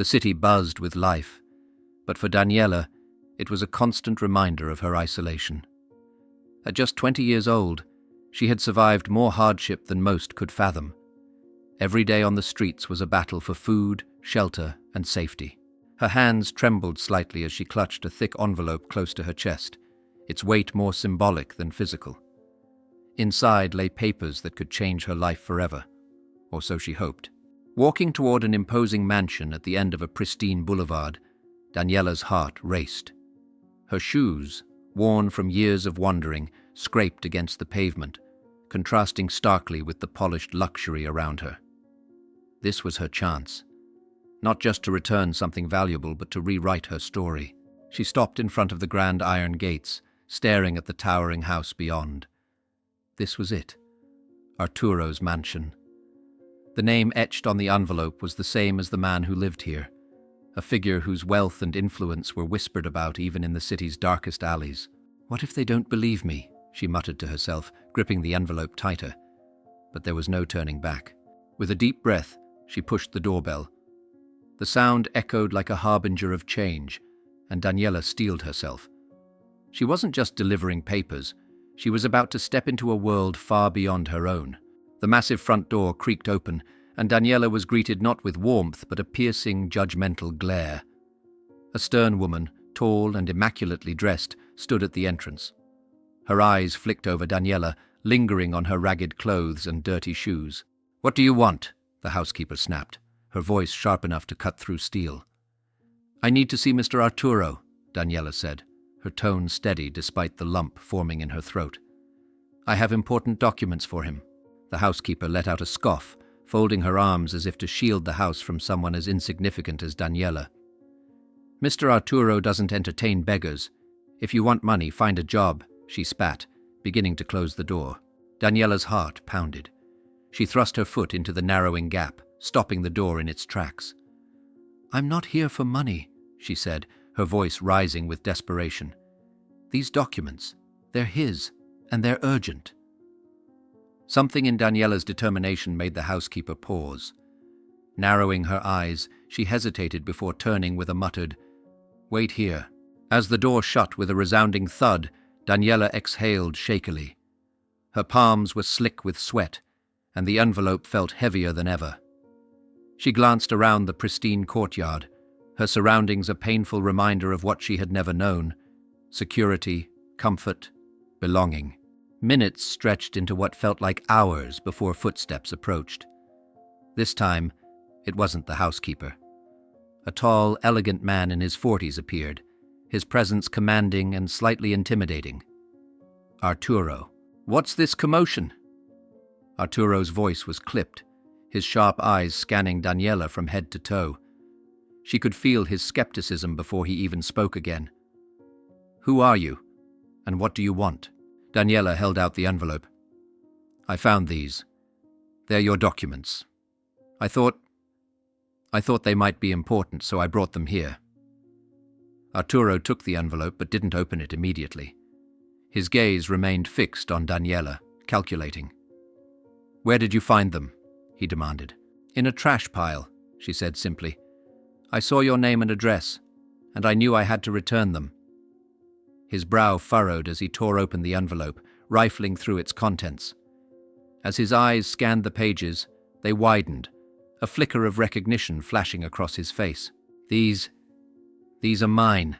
The city buzzed with life, but for Daniela, it was a constant reminder of her isolation. At just 20 years old, she had survived more hardship than most could fathom. Every day on the streets was a battle for food, shelter, and safety. Her hands trembled slightly as she clutched a thick envelope close to her chest, its weight more symbolic than physical. Inside lay papers that could change her life forever, or so she hoped. Walking toward an imposing mansion at the end of a pristine boulevard, Daniela's heart raced. Her shoes, worn from years of wandering, scraped against the pavement, contrasting starkly with the polished luxury around her. This was her chance. Not just to return something valuable, but to rewrite her story. She stopped in front of the grand iron gates, staring at the towering house beyond. This was it, Arturo's mansion. The name etched on the envelope was the same as the man who lived here, a figure whose wealth and influence were whispered about even in the city's darkest alleys. "What if they don't believe me?" she muttered to herself, gripping the envelope tighter. But there was no turning back. With a deep breath, she pushed the doorbell. The sound echoed like a harbinger of change, and Daniela steeled herself. She wasn't just delivering papers. She was about to step into a world far beyond her own. The massive front door creaked open, and Daniela was greeted not with warmth but a piercing, judgmental glare. A stern woman, tall and immaculately dressed, stood at the entrance. Her eyes flicked over Daniela, lingering on her ragged clothes and dirty shoes. "What do you want?" the housekeeper snapped, her voice sharp enough to cut through steel. "I need to see Mr. Arturo," Daniela said, her tone steady despite the lump forming in her throat. "I have important documents for him." The housekeeper let out a scoff, folding her arms as if to shield the house from someone as insignificant as Daniela. "Mr. Arturo doesn't entertain beggars. If you want money, find a job," she spat, beginning to close the door. Daniela's heart pounded. She thrust her foot into the narrowing gap, stopping the door in its tracks. "I'm not here for money," she said, her voice rising with desperation. "These documents, they're his, and they're urgent." Something in Daniela's determination made the housekeeper pause. Narrowing her eyes, she hesitated before turning with a muttered, "Wait here." As the door shut with a resounding thud, Daniela exhaled shakily. Her palms were slick with sweat, and the envelope felt heavier than ever. She glanced around the pristine courtyard, her surroundings a painful reminder of what she had never known: security, comfort, belonging. Minutes stretched into what felt like hours before footsteps approached. This time, it wasn't the housekeeper. A tall, elegant man in his 40s appeared, his presence commanding and slightly intimidating. "Arturo, what's this commotion?" Arturo's voice was clipped, his sharp eyes scanning Daniela from head to toe. She could feel his skepticism before he even spoke again. "Who are you? And what do you want?" Daniela held out the envelope. "I found these. They're your documents. I thought they might be important, so I brought them here." Arturo took the envelope but didn't open it immediately. His gaze remained fixed on Daniela, calculating. "Where did you find them?" he demanded. "In a trash pile," she said simply. "I saw your name and address, and I knew I had to return them." His brow furrowed as he tore open the envelope, rifling through its contents. As his eyes scanned the pages, they widened, a flicker of recognition flashing across his face. These are mine,"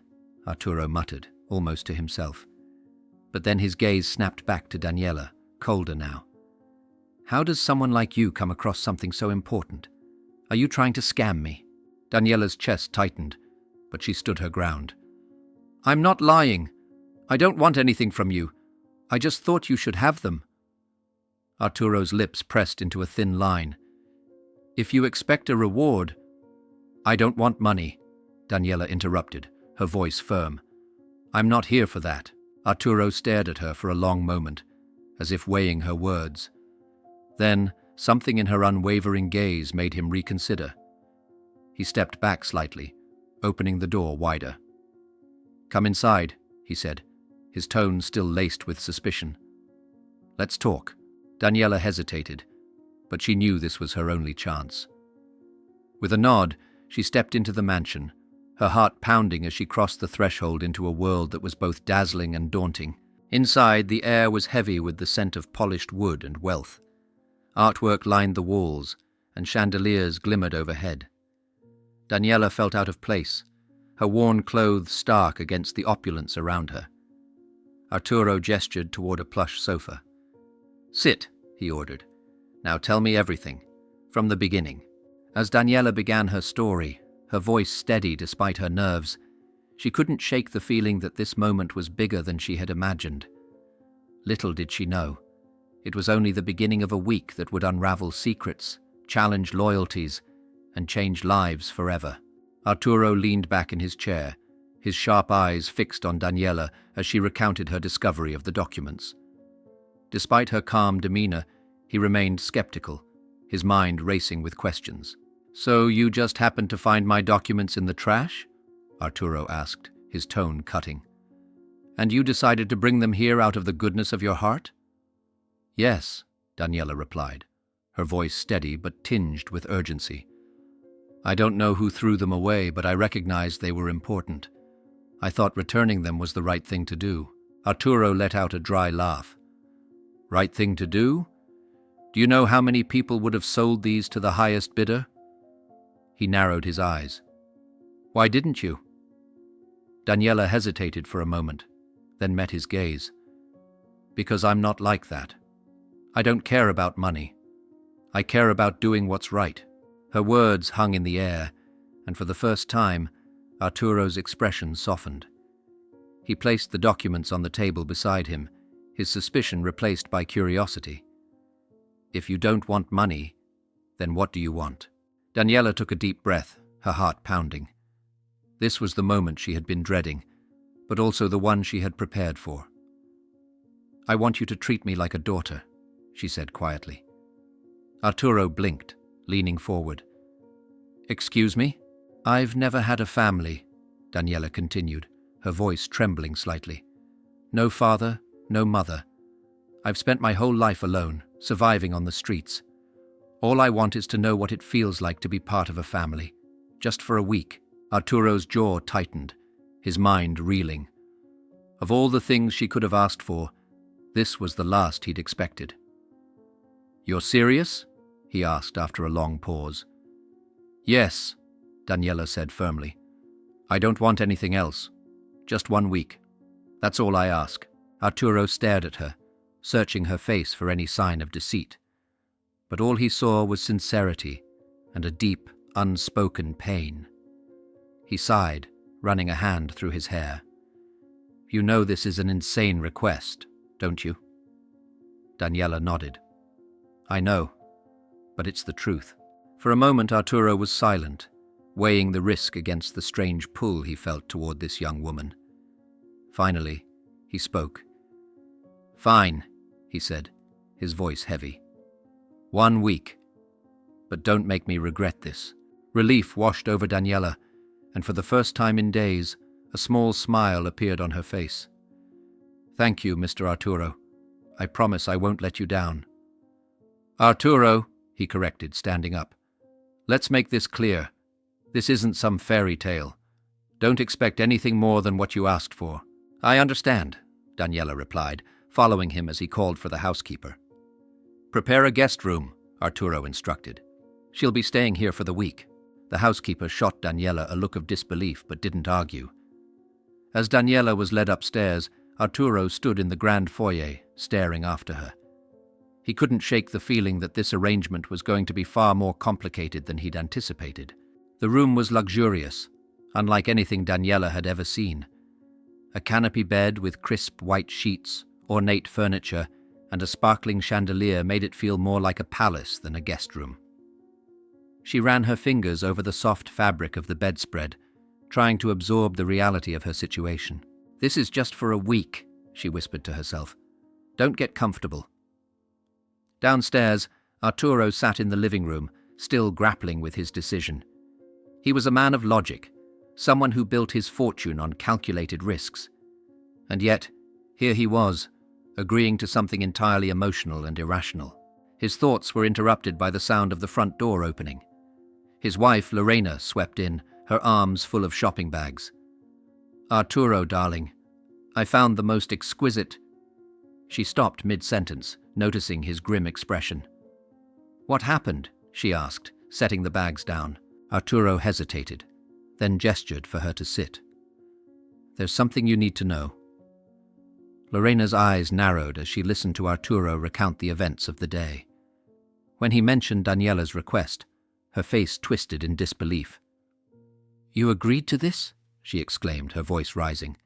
Arturo muttered, almost to himself. But then his gaze snapped back to Daniela, colder now. "How does someone like you come across something so important? Are you trying to scam me?" Daniela's chest tightened, but she stood her ground. "I'm not lying. I don't want anything from you. I just thought you should have them." Arturo's lips pressed into a thin line. "If you expect a reward—" "I don't want money," Daniela interrupted, her voice firm. "I'm not here for that." Arturo stared at her for a long moment, as if weighing her words. Then, something in her unwavering gaze made him reconsider. He stepped back slightly, opening the door wider. "Come inside," he said, his tone still laced with suspicion. "Let's talk." Daniela hesitated, but she knew this was her only chance. With a nod, She stepped into the mansion, her heart pounding as she crossed the threshold into a world that was both dazzling and daunting. Inside, the air was heavy with the scent of polished wood and wealth. Artwork lined the walls, and chandeliers glimmered overhead. Daniela felt out of place, her worn clothes stark against the opulence around her. Arturo gestured toward a plush sofa. "Sit," he ordered. "Now tell me everything, from the beginning." As Daniela began her story, her voice steady despite her nerves, she couldn't shake the feeling that this moment was bigger than she had imagined. Little did she know, it was only the beginning of a week that would unravel secrets, challenge loyalties, and change lives forever. Arturo leaned back in his chair, his sharp eyes fixed on Daniela as she recounted her discovery of the documents. Despite her calm demeanor, he remained skeptical, his mind racing with questions. "So you just happened to find my documents in the trash?" Arturo asked, his tone cutting. "And you decided to bring them here out of the goodness of your heart?" "Yes," Daniela replied, her voice steady but tinged with urgency. "I don't know who threw them away, but I recognized they were important. I thought returning them was the right thing to do." Arturo let out a dry laugh. "Right thing to do? Do you know how many people would have sold these to the highest bidder?" He narrowed his eyes. "Why didn't you?" Daniela hesitated for a moment, then met his gaze. "Because I'm not like that. I don't care about money. I care about doing what's right." Her words hung in the air, and for the first time, Arturo's expression softened. He placed the documents on the table beside him, his suspicion replaced by curiosity. "If you don't want money, then what do you want?" Daniela took a deep breath, her heart pounding. This was the moment she had been dreading, but also the one she had prepared for. "I want you to treat me like a daughter," she said quietly. Arturo blinked, leaning forward. "Excuse me?" "I've never had a family," Daniela continued, her voice trembling slightly. "No father, no mother. I've spent my whole life alone, surviving on the streets. All I want is to know what it feels like to be part of a family, just for a week." Arturo's jaw tightened, his mind reeling. Of all the things she could have asked for, this was the last he'd expected. "You're serious?" he asked after a long pause. "Yes," Daniela said firmly. "I don't want anything else. Just 1 week. That's all I ask." Arturo stared at her, searching her face for any sign of deceit. But all he saw was sincerity and a deep, unspoken pain. He sighed, running a hand through his hair. "You know this is an insane request, don't you?" Daniela nodded. "I know, but it's the truth." For a moment Arturo was silent, weighing the risk against the strange pull he felt toward this young woman. Finally, he spoke. "Fine," he said, his voice heavy. 1 week. But don't make me regret this." Relief washed over Daniela, and for the first time in days, a small smile appeared on her face. "Thank you, Mr. Arturo. I promise I won't let you down." "Arturo," he corrected, standing up. "Let's make this clear. This isn't some fairy tale. Don't expect anything more than what you asked for." "I understand," Daniela replied, following him as he called for the housekeeper. "Prepare a guest room," Arturo instructed. "She'll be staying here for the week." The housekeeper shot Daniela a look of disbelief but didn't argue. As Daniela was led upstairs, Arturo stood in the grand foyer, staring after her. He couldn't shake the feeling that this arrangement was going to be far more complicated than he'd anticipated. The room was luxurious, unlike anything Daniela had ever seen. A canopy bed with crisp white sheets, ornate furniture, and a sparkling chandelier made it feel more like a palace than a guest room. She ran her fingers over the soft fabric of the bedspread, trying to absorb the reality of her situation. "This is just for a week," she whispered to herself. "Don't get comfortable." Downstairs, Arturo sat in the living room, still grappling with his decision. He was a man of logic, someone who built his fortune on calculated risks. And yet, here he was, agreeing to something entirely emotional and irrational. His thoughts were interrupted by the sound of the front door opening. His wife, Lorena, swept in, her arms full of shopping bags. "Arturo, darling, I found the most exquisite—" She stopped mid-sentence, noticing his grim expression. "What happened?" she asked, setting the bags down. Arturo hesitated, then gestured for her to sit. "There's something you need to know." Lorena's eyes narrowed as she listened to Arturo recount the events of the day. When he mentioned Daniela's request, her face twisted in disbelief. "You agreed to this?" she exclaimed, her voice rising.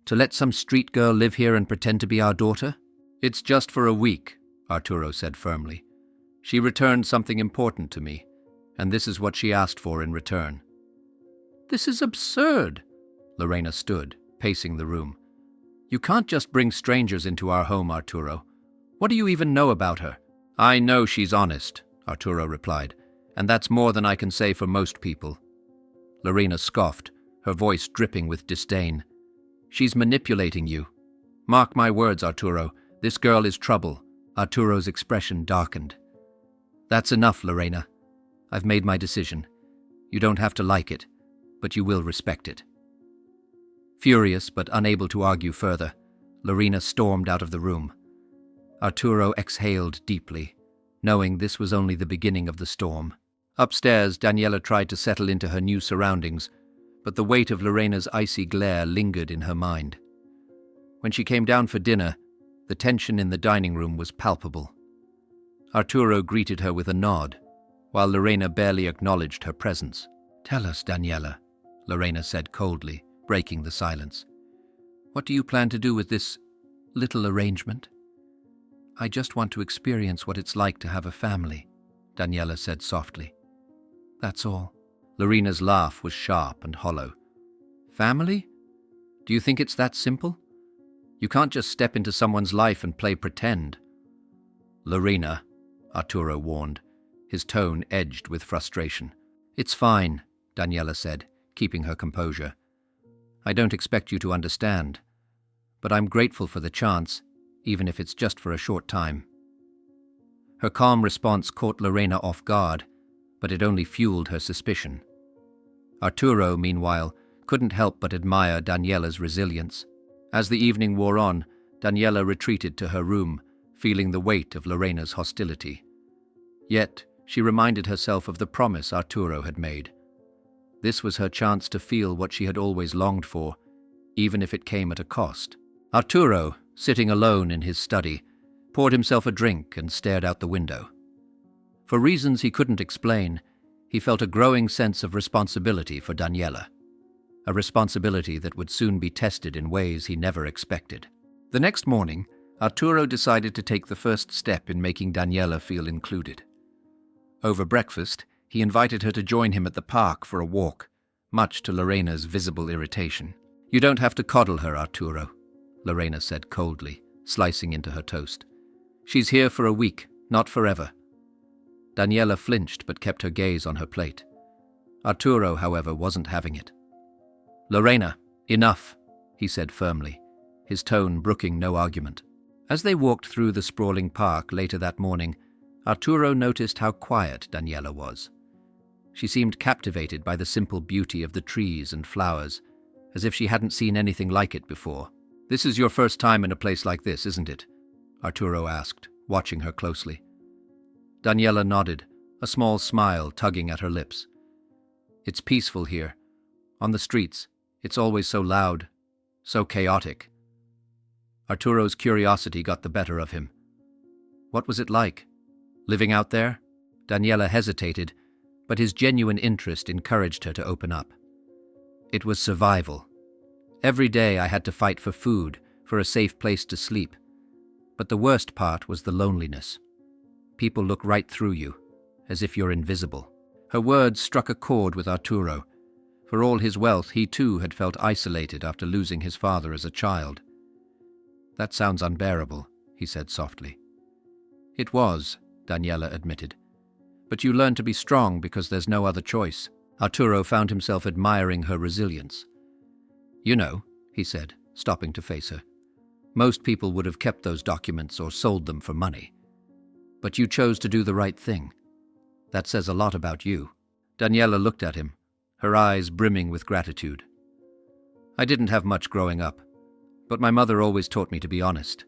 "To let some street girl live here and pretend to be our daughter?" "It's just for a week," Arturo said firmly. "She returned something important to me, and this is what she asked for in return." "This is absurd!" Lorena stood, pacing the room. "You can't just bring strangers into our home, Arturo. What do you even know about her?" "I know she's honest," Arturo replied, "and that's more than I can say for most people." Lorena scoffed, her voice dripping with disdain. "She's manipulating you. Mark my words, Arturo, this girl is trouble." Arturo's expression darkened. "That's enough, Lorena. I've made my decision. You don't have to like it, but you will respect it." Furious but unable to argue further, Lorena stormed out of the room. Arturo exhaled deeply, knowing this was only the beginning of the storm. Upstairs, Daniela tried to settle into her new surroundings, but the weight of Lorena's icy glare lingered in her mind. When she came down for dinner, the tension in the dining room was palpable. Arturo greeted her with a nod, while Lorena barely acknowledged her presence. "Tell us, Daniela," Lorena said coldly, breaking the silence. "What do you plan to do with this little arrangement?" "I just want to experience what it's like to have a family," Daniela said softly. "That's all." Lorena's laugh was sharp and hollow. "Family? Do you think it's that simple? You can't just step into someone's life and play pretend." "Lorena," Arturo warned, his tone edged with frustration. "It's fine," Daniela said, keeping her composure. "I don't expect you to understand, but I'm grateful for the chance, even if it's just for a short time." Her calm response caught Lorena off guard, but it only fueled her suspicion. Arturo, meanwhile, couldn't help but admire Daniela's resilience. As the evening wore on, Daniela retreated to her room, feeling the weight of Lorena's hostility. Yet, she reminded herself of the promise Arturo had made. This was her chance to feel what she had always longed for, even if it came at a cost. Arturo, sitting alone in his study, poured himself a drink and stared out the window. For reasons he couldn't explain, he felt a growing sense of responsibility for Daniela, a responsibility that would soon be tested in ways he never expected. The next morning, Arturo decided to take the first step in making Daniela feel included. Over breakfast, he invited her to join him at the park for a walk, much to Lorena's visible irritation. "You don't have to coddle her, Arturo," Lorena said coldly, slicing into her toast. "She's here for a week, not forever." Daniela flinched but kept her gaze on her plate. Arturo, however, wasn't having it. "Lorena, enough," he said firmly, his tone brooking no argument. As they walked through the sprawling park later that morning, Arturo noticed how quiet Daniela was. She seemed captivated by the simple beauty of the trees and flowers, as if she hadn't seen anything like it before. "This is your first time in a place like this, isn't it?" Arturo asked, watching her closely. Daniela nodded, a small smile tugging at her lips. "It's peaceful here. On the streets, it's always so loud, so chaotic." Arturo's curiosity got the better of him. What was it like? Living out there? Daniela hesitated, but his genuine interest encouraged her to open up. "It was survival. Every day I had to fight for food, for a safe place to sleep. But the worst part was the loneliness. People look right through you, as if you're invisible." Her words struck a chord with Arturo. For all his wealth, he too had felt isolated after losing his father as a child. "That sounds unbearable," he said softly. "It was," Daniela admitted. "But you learn to be strong because there's no other choice." Arturo found himself admiring her resilience. "You know," he said, stopping to face her, "most people would have kept those documents or sold them for money. But you chose to do the right thing. That says a lot about you." Daniela looked at him, her eyes brimming with gratitude. I didn't have much growing up, but my mother always taught me to be honest.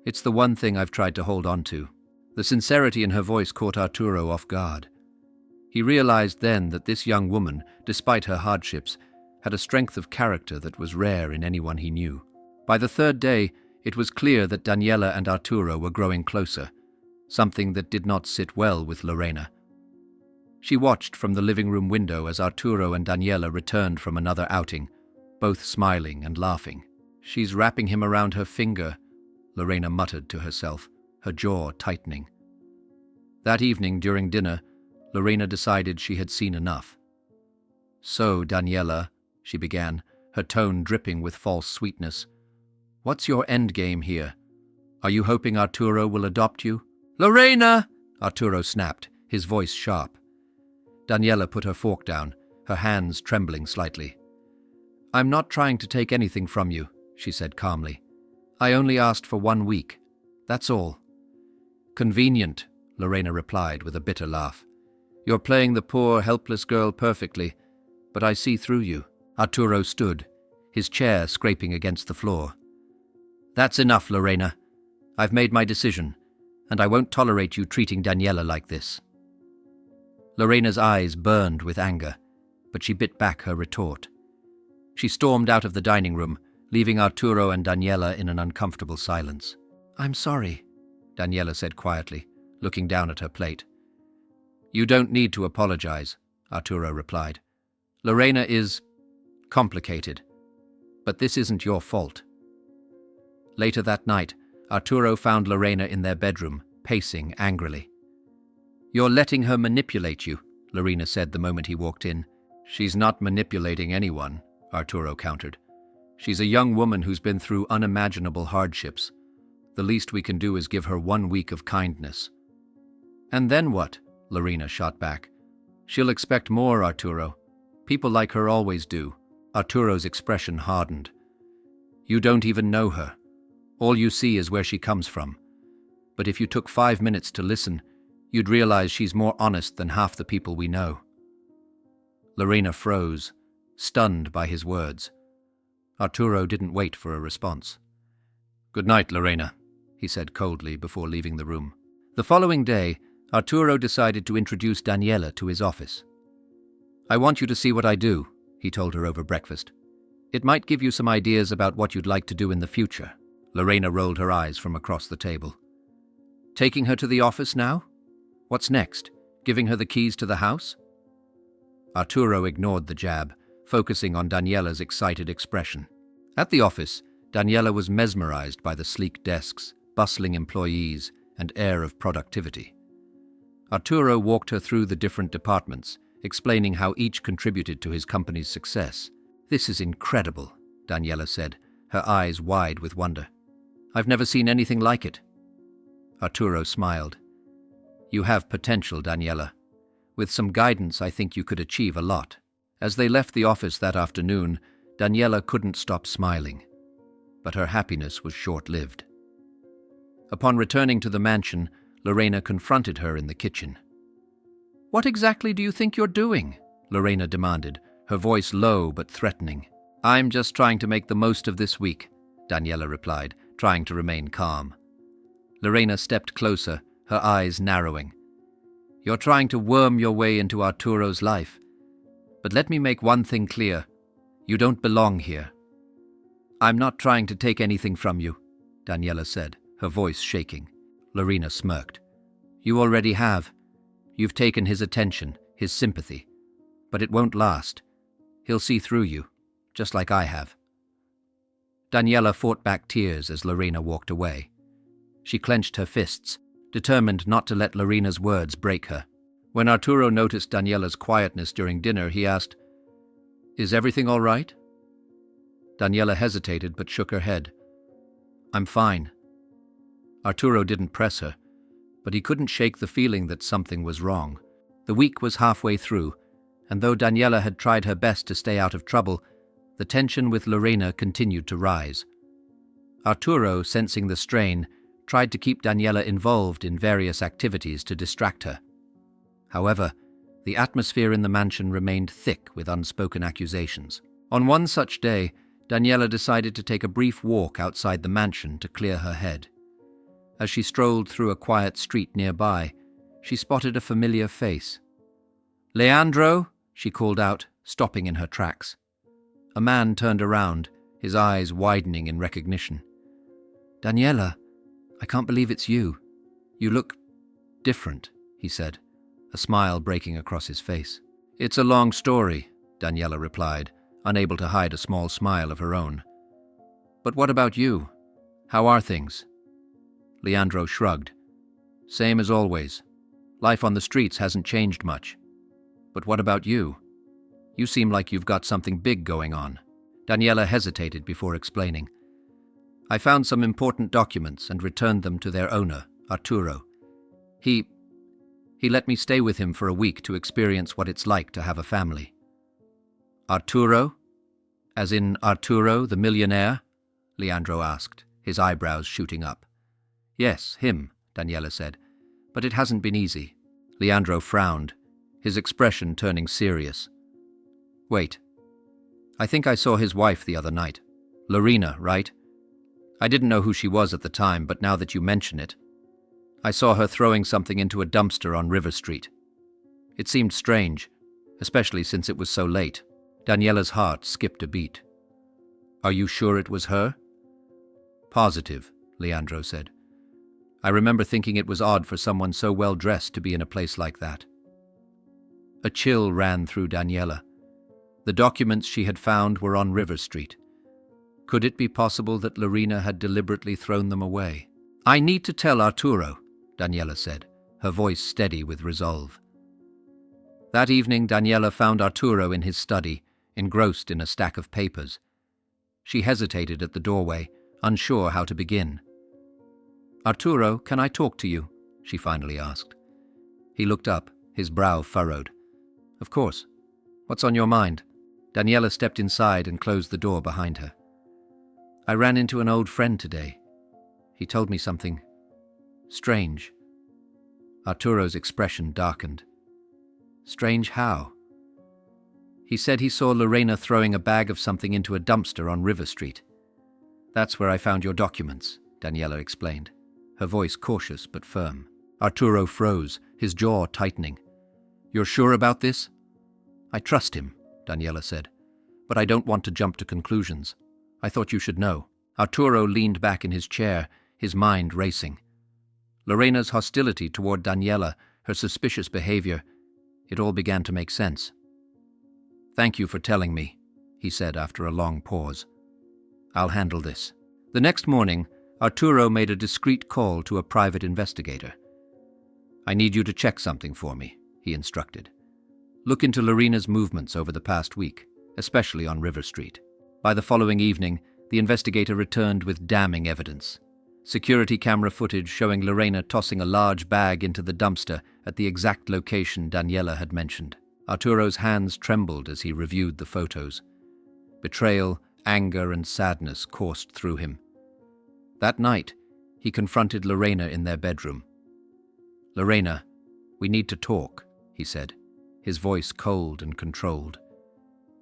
It's the one thing I've tried to hold on to. The sincerity in her voice caught Arturo off guard. He realized then that this young woman, despite her hardships, had a strength of character that was rare in anyone he knew. By the third day, it was clear that Daniela and Arturo were growing closer, something that did not sit well with Lorena. She watched from the living room window as Arturo and Daniela returned from another outing, both smiling and laughing. "She's wrapping him around her finger," Lorena muttered to herself, her jaw tightening. That evening during dinner, Lorena decided she had seen enough. "So, Daniela," she began, her tone dripping with false sweetness, "what's your endgame here? Are you hoping Arturo will adopt you?" "Lorena!" Arturo snapped, his voice sharp. Daniela put her fork down, her hands trembling slightly. "I'm not trying to take anything from you," she said calmly. "I only asked for 1 week. That's all." "Convenient," Lorena replied with a bitter laugh. "You're playing the poor, helpless girl perfectly, but I see through you." Arturo stood, his chair scraping against the floor. "That's enough, Lorena. I've made my decision, and I won't tolerate you treating Daniela like this." Lorena's eyes burned with anger, but she bit back her retort. She stormed out of the dining room, leaving Arturo and Daniela in an uncomfortable silence. "I'm sorry," Daniela said quietly, looking down at her plate. "You don't need to apologize," Arturo replied. "Lorena is complicated, but this isn't your fault." Later that night, Arturo found Lorena in their bedroom, pacing angrily. "You're letting her manipulate you," Lorena said the moment he walked in. "She's not manipulating anyone," Arturo countered. "She's a young woman who's been through unimaginable hardships. The least we can do is give her 1 week of kindness." "And then what?" Lorena shot back. "She'll expect more, Arturo. People like her always do." Arturo's expression hardened. "You don't even know her. All you see is where she comes from. But if you took 5 minutes to listen, you'd realize she's more honest than half the people we know." Lorena froze, stunned by his words. Arturo didn't wait for a response. "Good night, Lorena," he said coldly before leaving the room. The following day, Arturo decided to introduce Daniela to his office. "I want you to see what I do," he told her over breakfast. "It might give you some ideas about what you'd like to do in the future." Lorena rolled her eyes from across the table. "Taking her to the office now? What's next? Giving her the keys to the house?" Arturo ignored the jab, focusing on Daniela's excited expression. At the office, Daniela was mesmerized by the sleek desks, bustling employees, and air of productivity. Arturo walked her through the different departments, explaining how each contributed to his company's success. "This is incredible," Daniela said, her eyes wide with wonder. "I've never seen anything like it." Arturo smiled. "You have potential, Daniela. With some guidance, I think you could achieve a lot." As they left the office that afternoon, Daniela couldn't stop smiling. But her happiness was short-lived. Upon returning to the mansion, Lorena confronted her in the kitchen. "What exactly do you think you're doing?" Lorena demanded, her voice low but threatening. "I'm just trying to make the most of this week," Daniela replied, trying to remain calm. Lorena stepped closer, her eyes narrowing. "You're trying to worm your way into Arturo's life. But let me make one thing clear. You don't belong here." "I'm not trying to take anything from you," Daniela said, her voice shaking. Lorena smirked. "You already have. You've taken his attention, his sympathy. But it won't last. He'll see through you, just like I have." Daniela fought back tears as Lorena walked away. She clenched her fists, determined not to let Lorena's words break her. When Arturo noticed Daniela's quietness during dinner, he asked, "Is everything all right?" Daniela hesitated but shook her head. "I'm fine." Arturo didn't press her, but he couldn't shake the feeling that something was wrong. The week was halfway through, and though Daniela had tried her best to stay out of trouble, the tension with Lorena continued to rise. Arturo, sensing the strain, tried to keep Daniela involved in various activities to distract her. However, The atmosphere in the mansion remained thick with unspoken accusations. On one such day, Daniela decided to take a brief walk outside the mansion to clear her head. As she strolled through a quiet street nearby, she spotted a familiar face. "Leandro!" she called out, stopping in her tracks. A man turned around, his eyes widening in recognition. "Daniela, I can't believe it's you. You look different," he said, a smile breaking across his face. "It's a long story," Daniela replied, unable to hide a small smile of her own. "But what about you? How are things?" Leandro shrugged. "Same as always. Life on the streets hasn't changed much. But what about you? You seem like you've got something big going on." Daniela hesitated before explaining. "I found some important documents and returned them to their owner, Arturo. He let me stay with him for a week to experience what it's like to have a family." "Arturo? As in Arturo, the millionaire?" Leandro asked, his eyebrows shooting up. "Yes, him," Daniela said. "But it hasn't been easy." Leandro frowned, his expression turning serious. "Wait. I think I saw his wife the other night. Lorena, right? I didn't know who she was at the time, but now that you mention it, I saw her throwing something into a dumpster on River Street. It seemed strange, especially since it was so late." Daniela's heart skipped a beat. "Are you sure it was her?" "Positive," Leandro said. "I remember thinking it was odd for someone so well-dressed to be in a place like that." A chill ran through Daniela. The documents she had found were on River Street. Could it be possible that Lorena had deliberately thrown them away? "I need to tell Arturo," Daniela said, her voice steady with resolve. That evening, Daniela found Arturo in his study, engrossed in a stack of papers. She hesitated at the doorway, unsure how to begin. "Arturo, can I talk to you?" she finally asked. He looked up, his brow furrowed. "Of course. What's on your mind?" Daniela stepped inside and closed the door behind her. "I ran into an old friend today. He told me something strange." Arturo's expression darkened. "Strange how?" "He said he saw Lorena throwing a bag of something into a dumpster on River Street. That's where I found your documents," Daniela explained, her voice cautious but firm. Arturo froze, his jaw tightening. "You're sure about this?" "I trust him," Daniela said, "but I don't want to jump to conclusions. I thought you should know." Arturo leaned back in his chair, his mind racing. Lorena's hostility toward Daniela, her suspicious behavior, it all began to make sense. "Thank you for telling me," he said after a long pause. "I'll handle this." The next morning, Arturo made a discreet call to a private investigator. "I need you to check something for me," he instructed. "Look into Lorena's movements over the past week, especially on River Street." By the following evening, the investigator returned with damning evidence. Security camera footage showing Lorena tossing a large bag into the dumpster at the exact location Daniela had mentioned. Arturo's hands trembled as he reviewed the photos. Betrayal, anger, and sadness coursed through him. That night, he confronted Lorena in their bedroom. "Lorena, we need to talk," he said, his voice cold and controlled.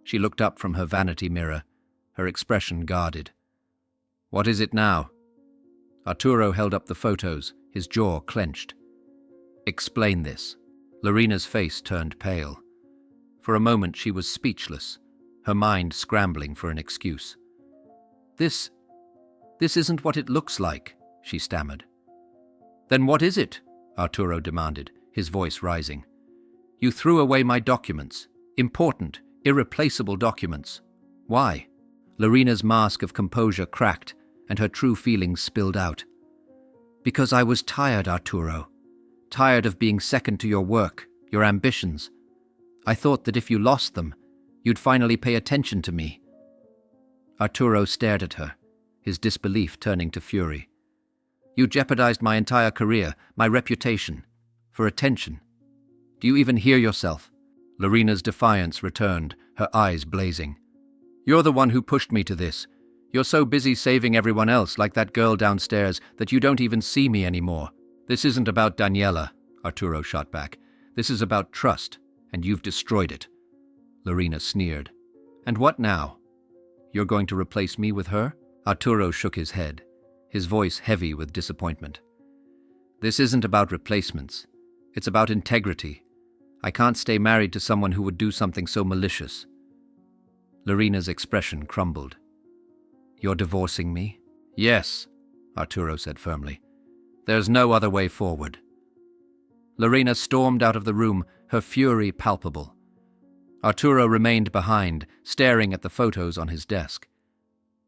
She looked up from her vanity mirror, her expression guarded. "What is it now?" Arturo held up the photos, his jaw clenched. "Explain this." Lorena's face turned pale. For a moment she was speechless, her mind scrambling for an excuse. This isn't what it looks like," she stammered. "Then what is it?" Arturo demanded, his voice rising. "You threw away my documents, important, irreplaceable documents. Why?" Lorena's mask of composure cracked, and her true feelings spilled out. "Because I was tired, Arturo. Tired of being second to your work, your ambitions. I thought that if you lost them, you'd finally pay attention to me." Arturo stared at her, his disbelief turning to fury. "You jeopardized my entire career, my reputation, for attention. Do you even hear yourself?" Lorena's defiance returned, her eyes blazing. "You're the one who pushed me to this. You're so busy saving everyone else, like that girl downstairs, that you don't even see me anymore." "This isn't about Daniela," Arturo shot back. "This is about trust, and you've destroyed it." Lorena sneered. "And what now? You're going to replace me with her?" Arturo shook his head, his voice heavy with disappointment. "This isn't about replacements. It's about integrity. I can't stay married to someone who would do something so malicious." Lorena's expression crumbled. "You're divorcing me?" "Yes," Arturo said firmly. "There's no other way forward." Lorena stormed out of the room, her fury palpable. Arturo remained behind, staring at the photos on his desk.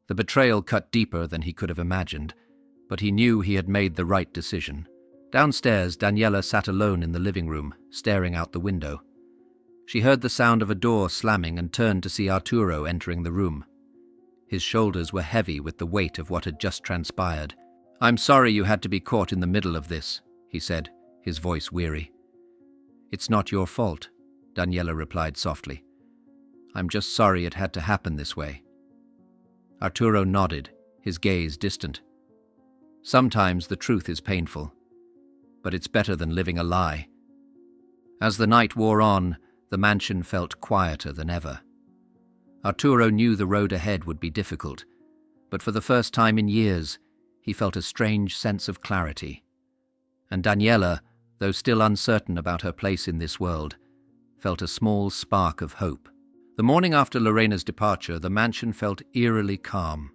The betrayal cut deeper than he could have imagined, but he knew he had made the right decision. Downstairs, Daniela sat alone in the living room, staring out the window. She heard the sound of a door slamming and turned to see Arturo entering the room. His shoulders were heavy with the weight of what had just transpired. "I'm sorry you had to be caught in the middle of this," he said, his voice weary. "It's not your fault," Daniela replied softly. "I'm just sorry it had to happen this way." Arturo nodded, his gaze distant. Sometimes the truth is painful, but it's better than living a lie. As the night wore on, the mansion felt quieter than ever. Arturo knew the road ahead would be difficult, but for the first time in years, he felt a strange sense of clarity. And Daniela, though still uncertain about her place in this world, felt a small spark of hope. The morning after Lorena's departure, the mansion felt eerily calm.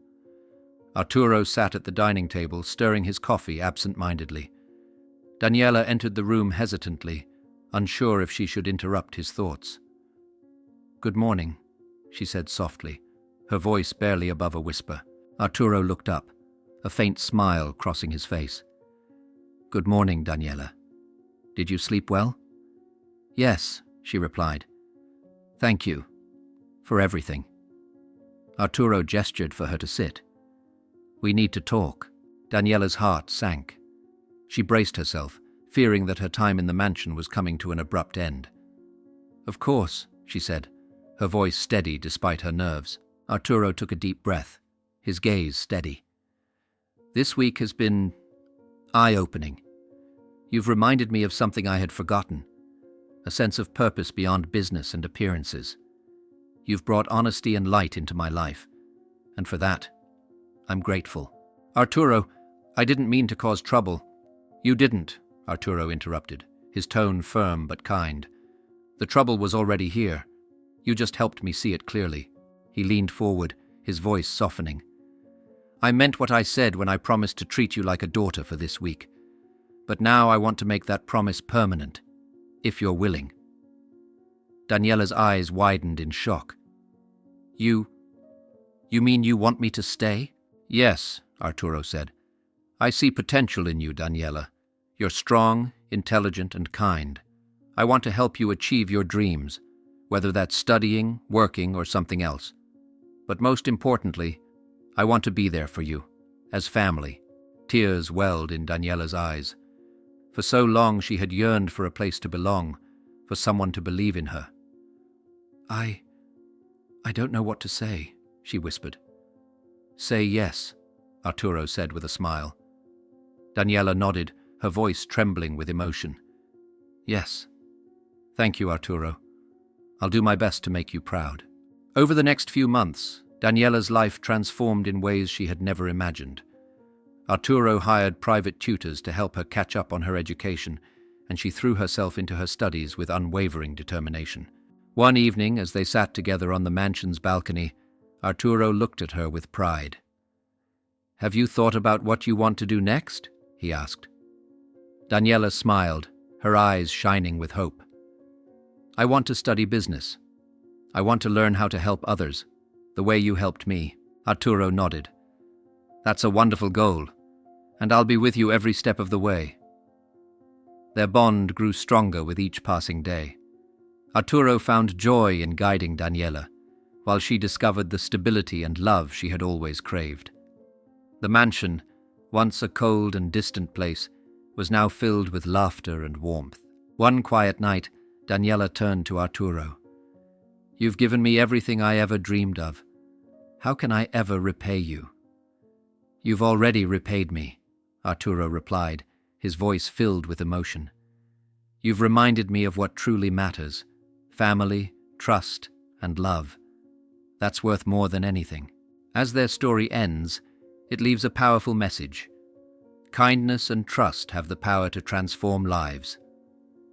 Arturo sat at the dining table, stirring his coffee absent-mindedly. Daniela entered the room hesitantly, unsure if she should interrupt his thoughts. "Good morning," she said softly, her voice barely above a whisper. Arturo looked up, a faint smile crossing his face. "Good morning, Daniela. Did you sleep well?" "Yes," she replied. "Thank you. For everything." Arturo gestured for her to sit. "We need to talk." Daniela's heart sank. She braced herself, fearing that her time in the mansion was coming to an abrupt end. "Of course," she said, her voice steady despite her nerves. Arturo took a deep breath, his gaze steady. "This week has been eye-opening. You've reminded me of something I had forgotten, a sense of purpose beyond business and appearances. You've brought honesty and light into my life, and for that, I'm grateful." "Arturo, I didn't mean to cause trouble." "You didn't," Arturo interrupted, his tone firm but kind. "The trouble was already here. You just helped me see it clearly." He leaned forward, his voice softening. "I meant what I said when I promised to treat you like a daughter for this week. But now I want to make that promise permanent, if you're willing." Daniela's eyes widened in shock. You mean you want me to stay?" "Yes," Arturo said. "I see potential in you, Daniela. You're strong, intelligent, and kind. I want to help you achieve your dreams, whether that's studying, working, or something else. But most importantly, I want to be there for you, as family." Tears welled in Daniela's eyes. For so long she had yearned for a place to belong, for someone to believe in her. I don't know what to say," she whispered. "Say yes," Arturo said with a smile. Daniela nodded, her voice trembling with emotion. "Yes. Thank you, Arturo. I'll do my best to make you proud." Over the next few months, Daniela's life transformed in ways she had never imagined. Arturo hired private tutors to help her catch up on her education, and she threw herself into her studies with unwavering determination. One evening, as they sat together on the mansion's balcony, Arturo looked at her with pride. "Have you thought about what you want to do next?" he asked. Daniela smiled, her eyes shining with hope. "I want to study business. I want to learn how to help others, the way you helped me." Arturo nodded. "That's a wonderful goal, and I'll be with you every step of the way." Their bond grew stronger with each passing day. Arturo found joy in guiding Daniela, while she discovered the stability and love she had always craved. The mansion, once a cold and distant place, was now filled with laughter and warmth. One quiet night, Daniela turned to Arturo. "You've given me everything I ever dreamed of. How can I ever repay you?" "You've already repaid me," Arturo replied, his voice filled with emotion. "You've reminded me of what truly matters, family, trust, and love. That's worth more than anything. As their story ends, it leaves a powerful message. Kindness and trust have the power to transform lives.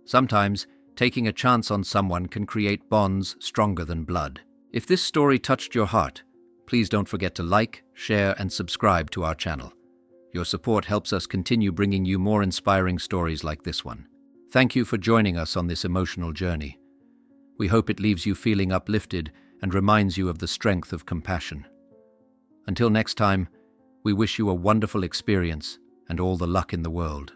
Sometimes, taking a chance on someone can create bonds stronger than blood. If this story touched your heart, please don't forget to like, share, and subscribe to our channel. Your support helps us continue bringing you more inspiring stories like this one. Thank you for joining us on this emotional journey. We hope it leaves you feeling uplifted and reminds you of the strength of compassion. Until next time, we wish you a wonderful experience and all the luck in the world.